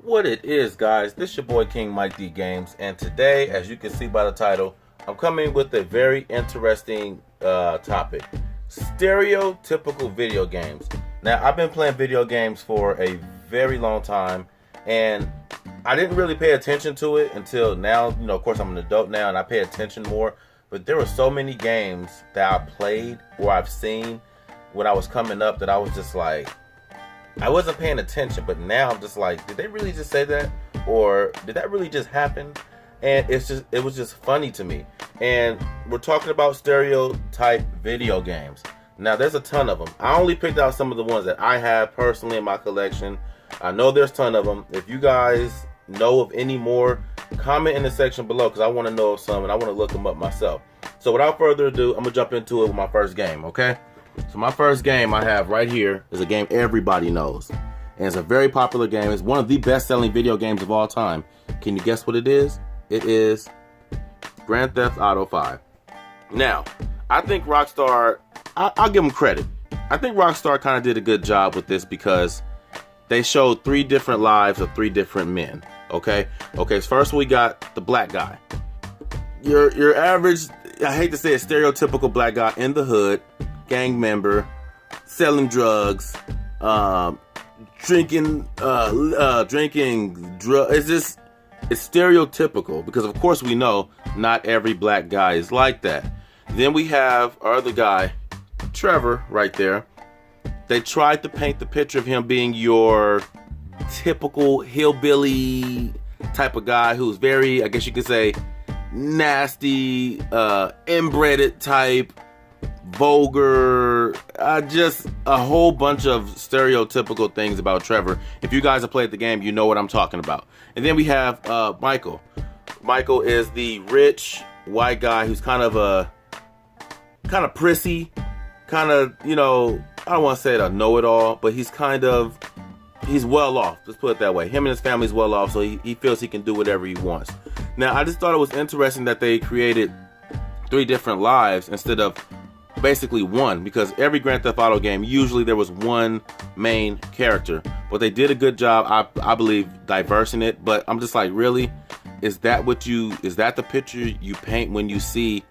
What it is, guys, this your boy King Mike D Games, and today, as you can see by the title, I'm coming with a very interesting topic: stereotypical video games. Now, I've been playing video games for a very long time, and I didn't really pay attention to it until now. Of course, I'm an adult now, and I pay attention more. But there were so many games that I played or I've seen when I was coming up that I was just like, I wasn't paying attention, but now I'm just like, did they really just say that? Or did that really just happen? And it was just funny to me. And we're talking about stereotype video games. Now, there's a ton of them. I only picked out some of the ones that I have personally in my collection. I know there's a ton of them. If you guys know of any more, comment in the section below, because I want to know of some and I want to look them up myself. So without further ado, I'm going to jump into it with my first game, okay? So my first game I have right here is a game everybody knows. And it's a very popular game. It's one of the best-selling video games of all time. Can you guess what it is? It is Grand Theft Auto 5. Now, I think Rockstar, I'll give them credit. I think Rockstar kind of did a good job with this because they showed three different lives of three different men. Okay, so first we got the black guy. Your average, I hate to say it, stereotypical black guy in the hood, gang member, selling drugs, drinking drugs. It's stereotypical because of course we know not every black guy is like that. Then we have our other guy, Trevor, right there. They tried to paint the picture of him being your typical hillbilly type of guy who's very, I guess you could say, nasty, inbred type, vulgar, just a whole bunch of stereotypical things about Trevor. If you guys have played the game, you know what I'm talking about. And then we have Michael. Michael is the rich white guy who's kind of prissy, kind of, I don't want to say it a know-it-all, but he's well off. Let's put it that way. Him and his family's well off, so he feels he can do whatever he wants. Now, I just thought it was interesting that they created three different lives instead of basically one, because every Grand Theft Auto game, usually there was one main character. But they did a good job, I believe, diversing it. But I'm just like, really? Is that the picture you paint when you see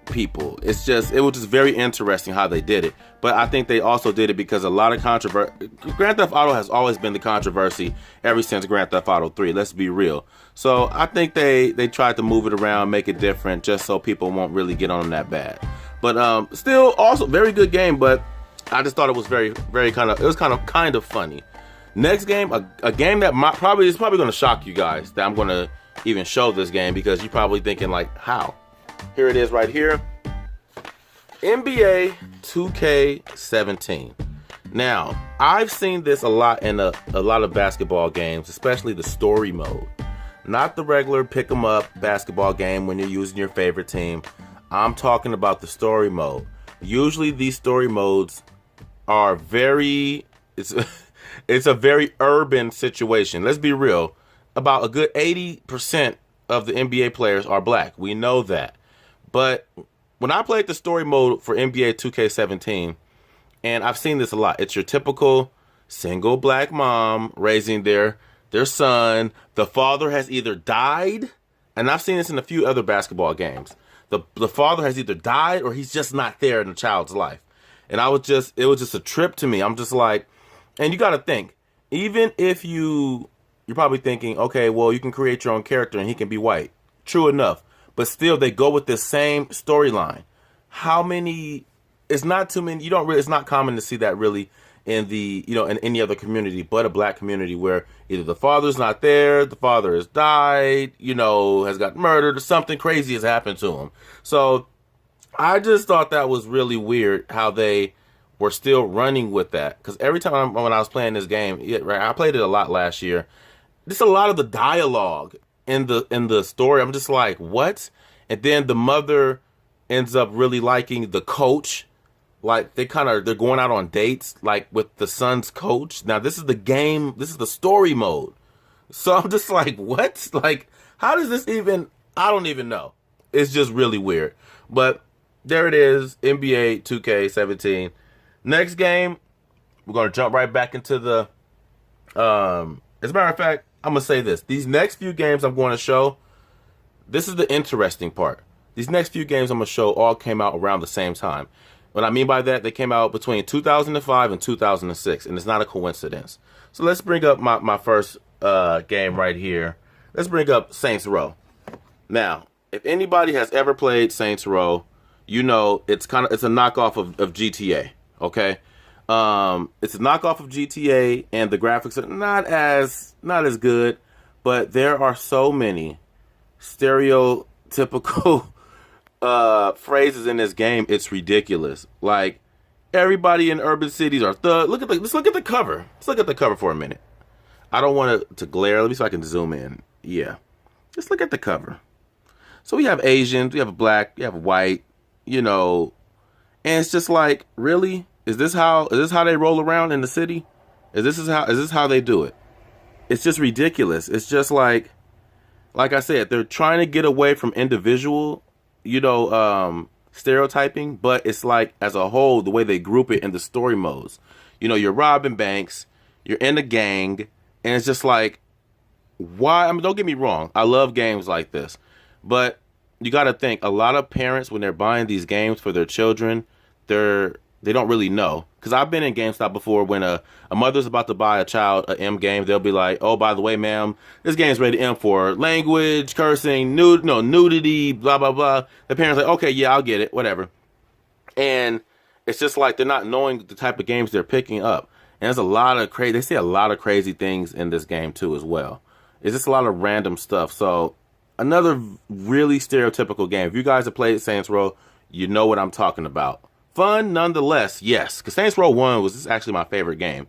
people? It was just very interesting how they did it. But I think they also did it because a lot of controversy. Grand Theft Auto has always been the controversy ever since Grand Theft Auto 3. Let's be real. So I think they tried to move it around, make it different, just so people won't really get on them that bad. But still, also very good game. But I just thought it was very kind of funny. Next game, a game that is probably going to shock you guys that I'm going to even show this game, because you're probably thinking like, how? Here it is right here. NBA 2K17. Now, I've seen this a lot in a lot of basketball games, especially the story mode. Not the regular pick 'em up basketball game when you're using your favorite team. I'm talking about the story mode. Usually these story modes are it's a very urban situation. Let's be real. About a good 80% of the NBA players are black. We know that. But when I played the story mode for NBA 2K17, and I've seen this a lot, it's your typical single black mom raising their son. The father has either died, and I've seen this in a few other basketball games. The father has either died or he's just not there in the child's life. And it was just a trip to me. I'm just like, and you got to think, even if you're probably thinking, okay, well, you can create your own character and he can be white. True enough. But still, they go with the same storyline. How many? It's not too many. It's not common to see that really in in any other community but a black community, where either the father's not there, the father has died, has got murdered, or something crazy has happened to him. So I just thought that was really weird how they were still running with that. Because every time when I was playing this game, I played it a lot last year. Just a lot of the dialogue in the story, I'm just like, what? And then the mother ends up really liking the coach. Like they're going out on dates like with the son's coach. Now this is the game, this is the story mode. So I'm just like, what? Like, how does this even, I don't even know. It's just really weird. But there it is, NBA 2K17. Next game, we're gonna jump right back into the As a matter of fact, I'm going to say this. These next few games I'm going to show, this is the interesting part. These next few games I'm going to show all came out around the same time. What I mean by that, they came out between 2005 and 2006, and it's not a coincidence. So let's bring up my first game right here. Let's bring up Saints Row. Now, if anybody has ever played Saints Row, you know it's a knockoff of GTA, okay? It's a knockoff of GTA, and the graphics are not as good, but there are so many stereotypical phrases in this game. It's ridiculous. Like, everybody in urban cities are thugs. Let's look at the cover. Let's look at the cover for a minute. I don't want it to glare. Let me see if I can zoom in. Yeah, just look at the cover. So we have Asians, we have black, we have white, you know, and it's just like, really? Is this how they roll around in the city? Is this how they do it? It's just ridiculous. It's just like I said, they're trying to get away from individual, you know, stereotyping, but it's like as a whole, the way they group it in the story modes. You know, you're robbing banks, you're in a gang, and it's just like, why? I mean, don't get me wrong, I love games like this, but you got to think, a lot of parents, when they're buying these games for their children, they don't really know. Because I've been in GameStop before when a mother's about to buy a child an M game, they'll be like, oh, by the way, ma'am, this game's rated M for language, cursing, nudity, blah, blah, blah. The parents are like, okay, yeah, I'll get it, whatever. And it's just like they're not knowing the type of games they're picking up. And there's a lot of they say a lot of crazy things in this game too as well. It's just a lot of random stuff. So another really stereotypical game. If you guys have played Saints Row, you know what I'm talking about. Fun nonetheless, yes. Because Saints Row 1 was actually my favorite game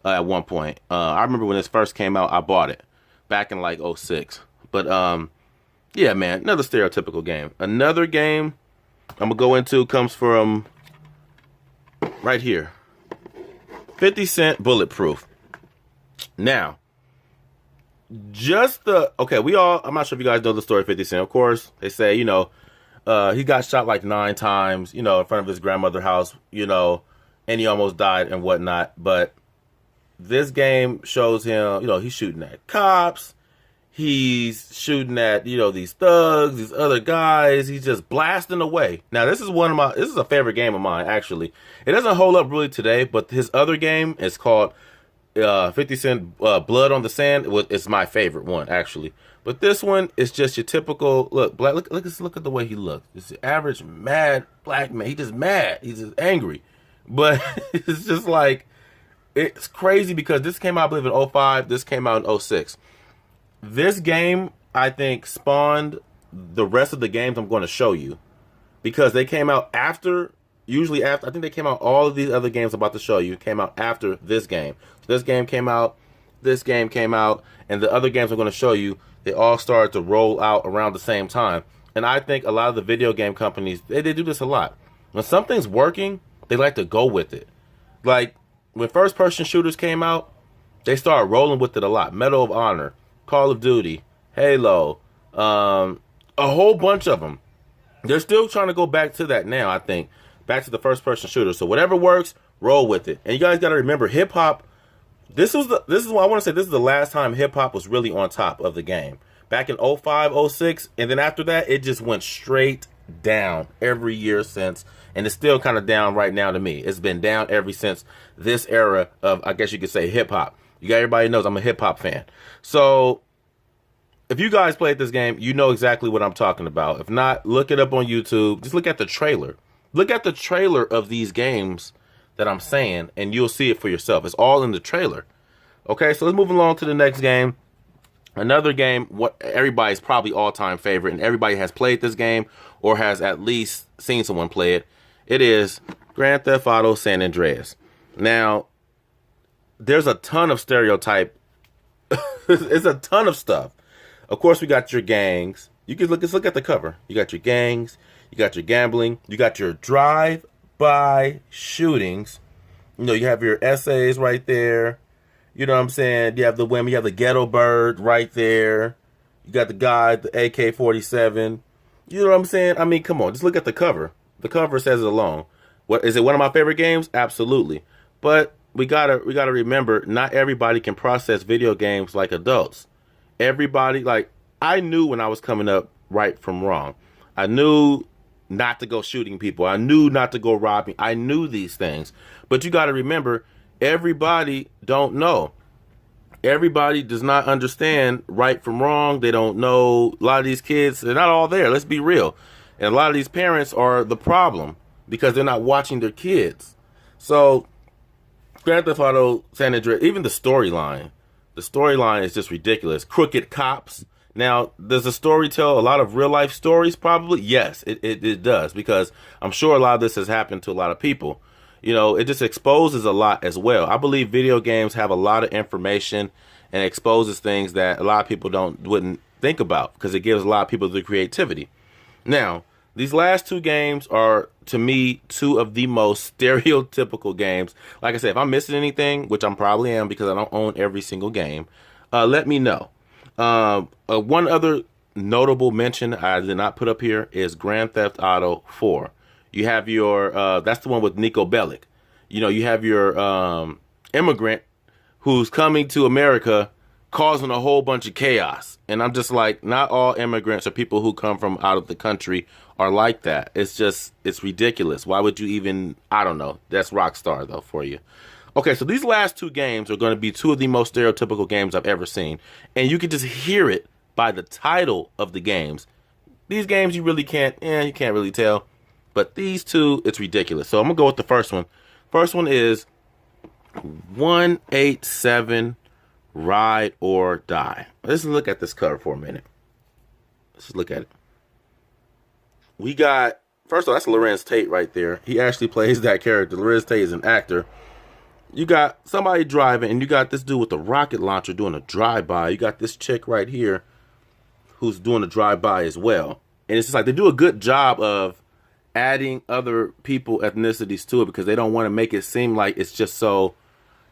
at one point. I remember when this first came out, I bought it back in like 06. But yeah, man, another stereotypical game. Another game I'm going to go into comes from right here. 50 Cent Bulletproof. Now, I'm not sure if you guys know the story of 50 Cent. Of course, they say, you know, he got shot like 9 times, you know, in front of his grandmother's house, you know, and he almost died and whatnot. But this game shows him, you know, he's shooting at cops. He's shooting at, you know, these thugs, these other guys. He's just blasting away. Now, this is a favorite game of mine, actually. It doesn't hold up really today, but his other game is called 50 Cent Blood on the Sand. It's my favorite one, actually. But this one is just your typical look at the way he looks. It's the average mad black man. He's just mad. He's just angry. But it's just like, it's crazy because this came out, I believe, in 05. This came out in 06. This game, I think, spawned the rest of the games I'm going to show you, because they came out after. I think they came out, all of these other games I'm about to show you came out after this game. So this game came out, and the other games I'm going to show you, they all started to roll out around the same time. And I think a lot of the video game companies, they do this a lot. When something's working, they like to go with it. Like, when first-person shooters came out, they started rolling with it a lot. Medal of Honor, Call of Duty, Halo, a whole bunch of them. They're still trying to go back to that now, I think. Back to the first-person shooter. So whatever works, roll with it. And you guys got to remember, hip-hop, this is what I want to say, this is the last time hip-hop was really on top of the game. Back in 05, 06, and then after that, it just went straight down every year since. And it's still kind of down right now to me. It's been down ever since this era of, I guess you could say, hip-hop. Everybody knows I'm a hip-hop fan. So if you guys played this game, you know exactly what I'm talking about. If not, look it up on YouTube. Just look at the trailer. Look at the trailer of these games that I'm saying, and you'll see it for yourself. It's all in the trailer. Okay, so let's move along to the next game. Another game, what everybody's probably all-time favorite, and everybody has played this game or has at least seen someone play it. It is Grand Theft Auto San Andreas. Now, there's a ton of stereotype. It's a ton of stuff. Of course, we got your gangs. Let's look at the cover. You got your gangs. You got your gambling. You got your drive-by shootings. You know, you have your essays right there. You know what I'm saying? You have the women. You have the ghetto bird right there. You got the guy, the AK-47. You know what I'm saying? I mean, come on. Just look at the cover. The cover says it alone. What is it? One of my favorite games? Absolutely. But we gotta remember, not everybody can process video games like adults. Everybody, like, I knew when I was coming up right from wrong. I knew not to go shooting people. I knew not to go robbing. I knew these things. But you got to remember, everybody don't know. Everybody does not understand right from wrong. They don't know. A lot of these kids, they're not all there. Let's be real. And a lot of these parents are the problem because they're not watching their kids. So Grand Theft Auto San Andreas, even the storyline is just ridiculous. Crooked cops. Now, does the story tell a lot of real life stories? Probably. Yes, it does, because I'm sure a lot of this has happened to a lot of people. You know, it just exposes a lot as well. I believe video games have a lot of information and exposes things that a lot of people wouldn't think about, because it gives a lot of people the creativity. Now, these last two games are, to me, two of the most stereotypical games. Like I said, if I'm missing anything, which I probably am because I don't own every single game, let me know. One other notable mention I did not put up here is Grand Theft Auto 4. You have your, that's the one with Nico Bellic. You know, you have your immigrant who's coming to America causing a whole bunch of chaos. And I'm just like, not all immigrants or people who come from out of the country are like that. It's ridiculous. Why would you even, I don't know. That's Rockstar, though, for you. Okay, so these last two games are going to be two of the most stereotypical games I've ever seen. And you can just hear it by the title of the games. These games you can't really tell. But these two, it's ridiculous. So I'm going to go with the first one. First one is 187 Ride or Die. Let's look at this cover for a minute. Let's just look at it. We got, first of all, that's Lorenz Tate right there. He actually plays that character. Lorenz Tate is an actor. You got somebody driving, and you got this dude with a rocket launcher doing a drive-by. You got this chick right here who's doing a drive-by as well. And it's just like they do a good job of adding other people, ethnicities to it, because they don't want to make it seem like it's just so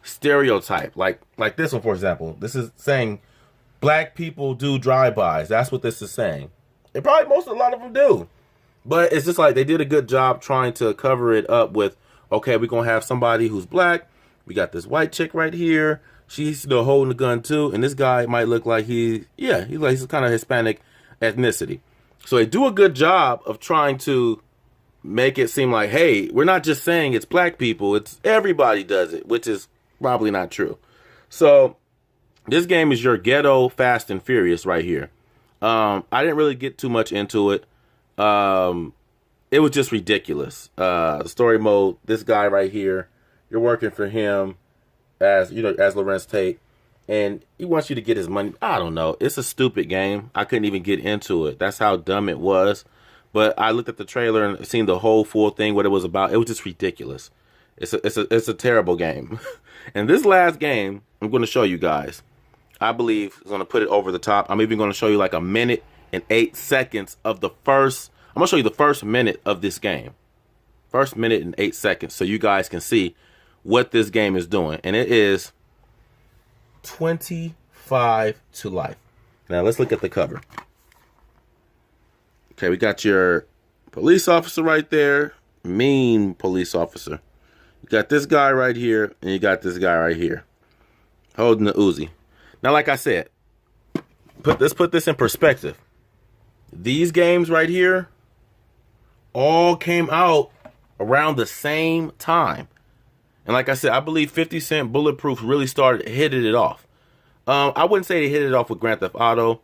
stereotype. Like this one, for example. This is saying black people do drive-bys. That's what this is saying. And probably a lot of them do. But it's just like they did a good job trying to cover it up with, okay, we're going to have somebody who's black. We got this white chick right here. She's holding the gun too. And this guy might look like he's kind of Hispanic ethnicity. So they do a good job of trying to make it seem like, hey, we're not just saying it's black people. It's everybody does it, which is probably not true. So this game is your ghetto Fast and Furious right here. I didn't really get too much into it. It was just ridiculous. Story mode, this guy right here, you're working for him as Lorenz Tate, and he wants you to get his money. I don't know. It's a stupid game. I couldn't even get into it. That's how dumb it was. But I looked at the trailer and seen the whole full thing, what it was about. It was just ridiculous. It's a terrible game. And this last game, I'm going to show you guys, I believe is going to put it over the top. I'm even going to show you like a minute and 8 seconds of the first. I'm going to show you the first minute of this game. First minute and 8 seconds, so you guys can see what this game is doing. And it is 25 to life. Now let's look at the cover. Okay, we got your police officer right there. Mean police officer. You got this guy right here, and you got this guy right here holding the Uzi. Now, like I said, let's put this in perspective. These games right here all came out around the same time. And like I said, I believe 50 Cent Bulletproof really started hitting it off. I wouldn't say they hit it off with Grand Theft Auto,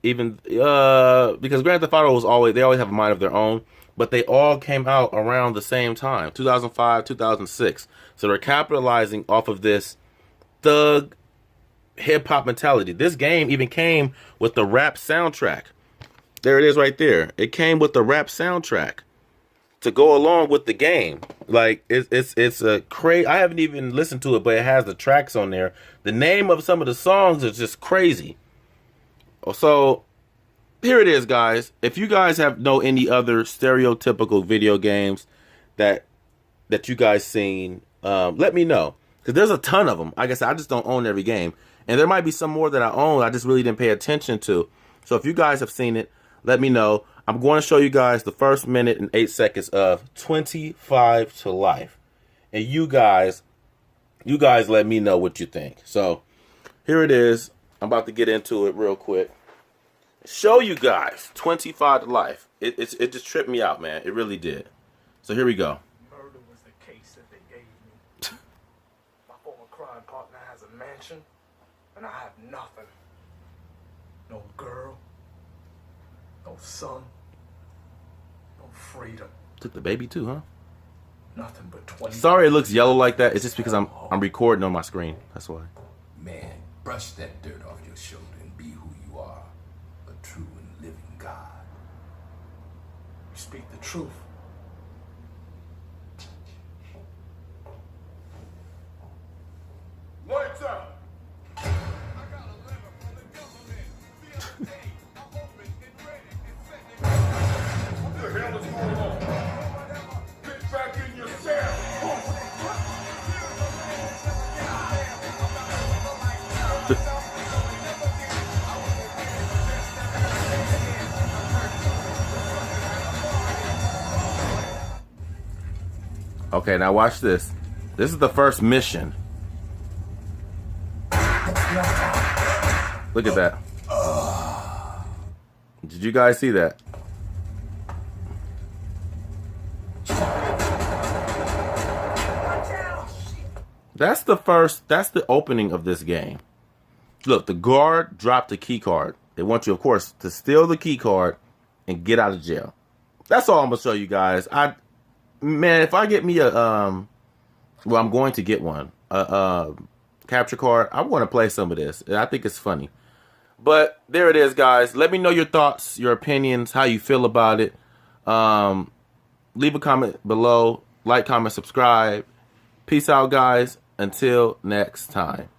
even because Grand Theft Auto they always have a mind of their own, but they all came out around the same time, 2005, 2006. So they're capitalizing off of this thug hip hop mentality. This game even came with the rap soundtrack. There it is right there. It came with the rap soundtrack to go along with the game. Like it's a crazy. I haven't even listened to it, but it has the tracks on there. The name of some of the songs is just crazy. So here it is, guys. If you guys know any other stereotypical video games that you guys seen, let me know, because there's a ton of them. Like I said, I just don't own every game, and there might be some more that I own I just really didn't pay attention to. So if you guys have seen it, let me know. I'm going to show you guys the first minute and 8 seconds of 25 to life. And you guys You guys let me know what you think. So here it is. I'm about to get into it real quick. Show you guys 25 to life. It just tripped me out, man. It really did. So here we go. Murder was the case that they gave me. My former crime partner has a mansion, and I have nothing. No girl, no son, no freedom. Took the baby too, huh? Nothing but 20. Sorry it looks yellow like that. It's just because I'm recording on my screen. That's why. Man, brush that dirt off your shoulder and be who you are. A true and living God. You speak the truth. Lights out. What the hell is going on? Get back in your cell. Okay, now watch this. This is the first mission. Look at that. Did you guys see that? That's the opening of this game. Look, the guard dropped the key card. They want you, of course, to steal the key card and get out of jail. That's all I'm gonna show you guys. Man, if I get me a well, I'm going to get one. Capture card. I want to play some of this. I think it's funny. But there it is, guys. Let me know your thoughts, your opinions, how you feel about it. Leave a comment below. Like, comment, subscribe. Peace out, guys. Until next time.